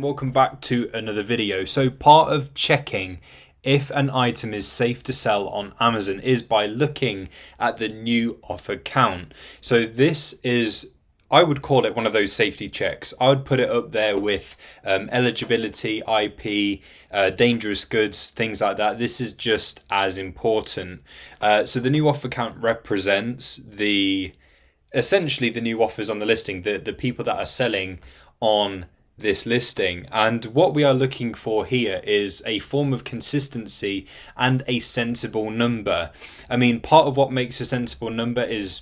welcome back to another video. So part of checking if an item is safe to sell on Amazon is by looking at the new offer count. So this is, I would call it one of those safety checks. I would put it up there with eligibility, IP, dangerous goods, things like that. This is just as important. So the new offer count represents essentially the new offers on the listing, the people that are selling on this listing. And what we are looking for here is a form of consistency and a sensible number. I mean, part of what makes a sensible number is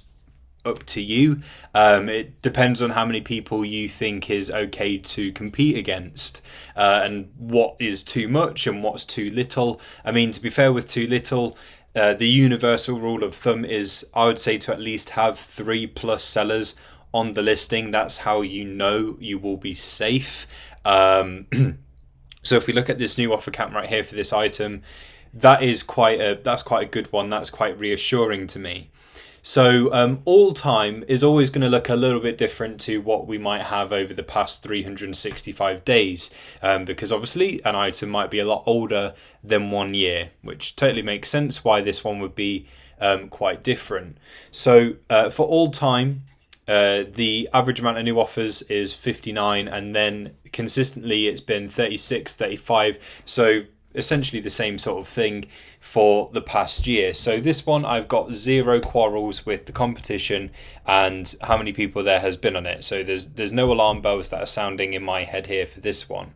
up to you. It depends on how many people you think is okay to compete against, and what is too much and what's too little. I mean, to be fair, with too little, the universal rule of thumb is, I would say, to at least have 3+ sellers on the listing. That's how you know you will be safe. So if we look at this new offer count right here for this item, that's quite a good one. That's quite reassuring to me. So all time is always going to look a little bit different to what we might have over the past 365 days, because obviously an item might be a lot older than 1 year, which totally makes sense why this one would be quite different. So for all time, the average amount of new offers is 59, and then consistently it's been 36, 35. So essentially the same sort of thing for the past year. So this one, I've got 0 quarrels with the competition and how many people there has been on it. So there's no alarm bells that are sounding in my head here for this one.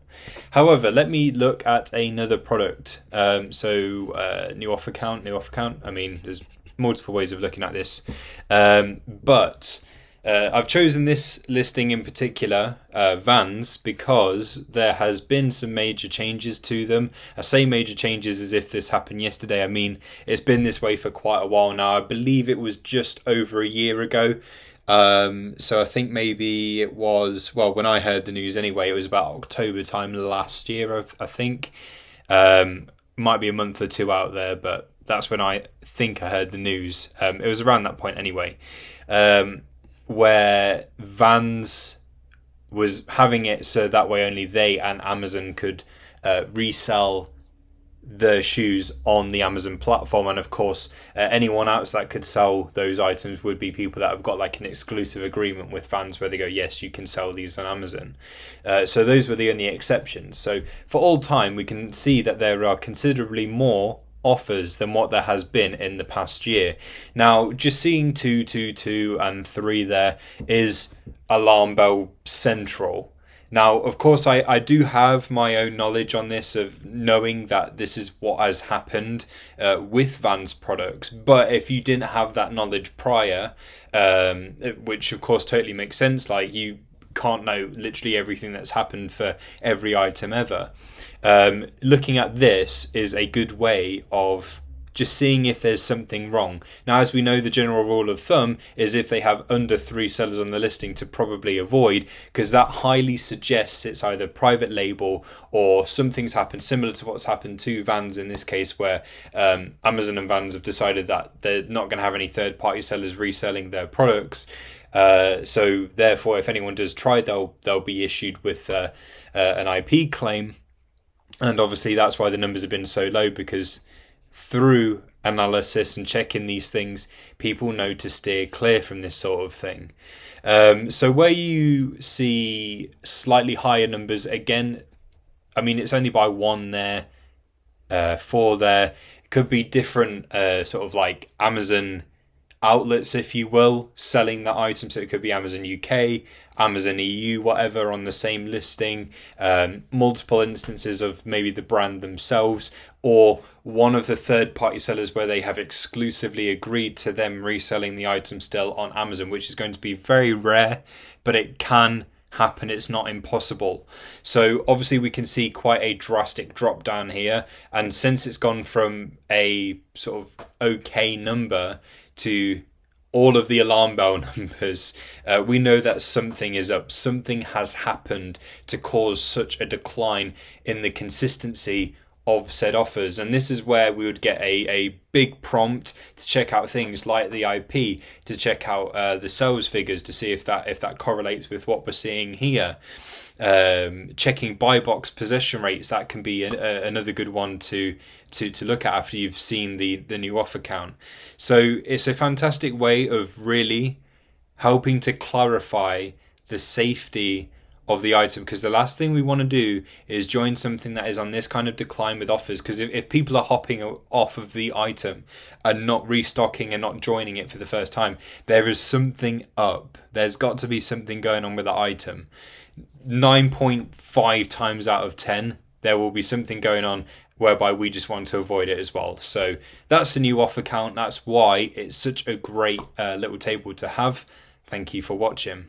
However, let me look at another product. New offer count. I mean, there's multiple ways of looking at this, but I've chosen this listing in particular, Vans, because there has been some major changes to them. I say major changes as if this happened yesterday. I mean, it's been this way for quite a while now. I believe it was just over a year ago. So I think maybe it was, well, when I heard the news anyway, it was about October time last year, I think. Might be a month or two out there, but that's when I think I heard the news. It was around that point anyway. Where Vans was having it so that way only they and Amazon could resell the shoes on the Amazon platform. And of course, anyone else that could sell those items would be people that have got like an exclusive agreement with Vans where they go, yes, you can sell these on Amazon. So those were the only exceptions. So for all time, we can see that there are considerably more offers than what there has been in the past year. Now, just seeing 2, 2, 2 and 3 there is alarm bell central. Now, of course, I do have my own knowledge on this, of knowing that this is what has happened with Vans products. But if you didn't have that knowledge prior, which of course totally makes sense, like you can't know literally everything that's happened for every item ever. Looking at this is a good way of just seeing if there's something wrong. Now, as we know, the general rule of thumb is if they have under 3 sellers on the listing to probably avoid, because that highly suggests it's either private label or something's happened similar to what's happened to Vans in this case, where Amazon and Vans have decided that they're not going to have any third-party sellers reselling their products. So therefore, if anyone does try, they'll be issued with an IP claim. And obviously that's why the numbers have been so low, because through analysis and checking these things, people know to steer clear from this sort of thing. So where you see slightly higher numbers, again, I mean, it's only by 1 there, 4 there. It could be different sort of like Amazon outlets, if you will, selling that item. So it could be Amazon UK, Amazon EU, whatever, on the same listing, multiple instances of maybe the brand themselves, or one of the third-party sellers where they have exclusively agreed to them reselling the item still on Amazon, which is going to be very rare, but it can happen. It's not impossible. So obviously we can see quite a drastic drop down here, and since it's gone from a sort of okay number to all of the alarm bell numbers, we know that something is up. Something has happened to cause such a decline in the consistency of said offers. And this is where we would get a big prompt to check out things like the IP, to check out the sales figures, to see if that correlates with what we're seeing here. Checking buy box possession rates, that can be another good one to look at after you've seen the new offer count. So it's a fantastic way of really helping to clarify the safety of the item, because the last thing we want to do is join something that is on this kind of decline with offers, because if people are hopping off of the item and not restocking and not joining it for the first time, there is something up. There's got to be something going on with the item. 9.5 times out of 10 there will be something going on whereby we just want to avoid it as well. So that's the new offer count. That's why it's such a great little table to have. Thank you for watching.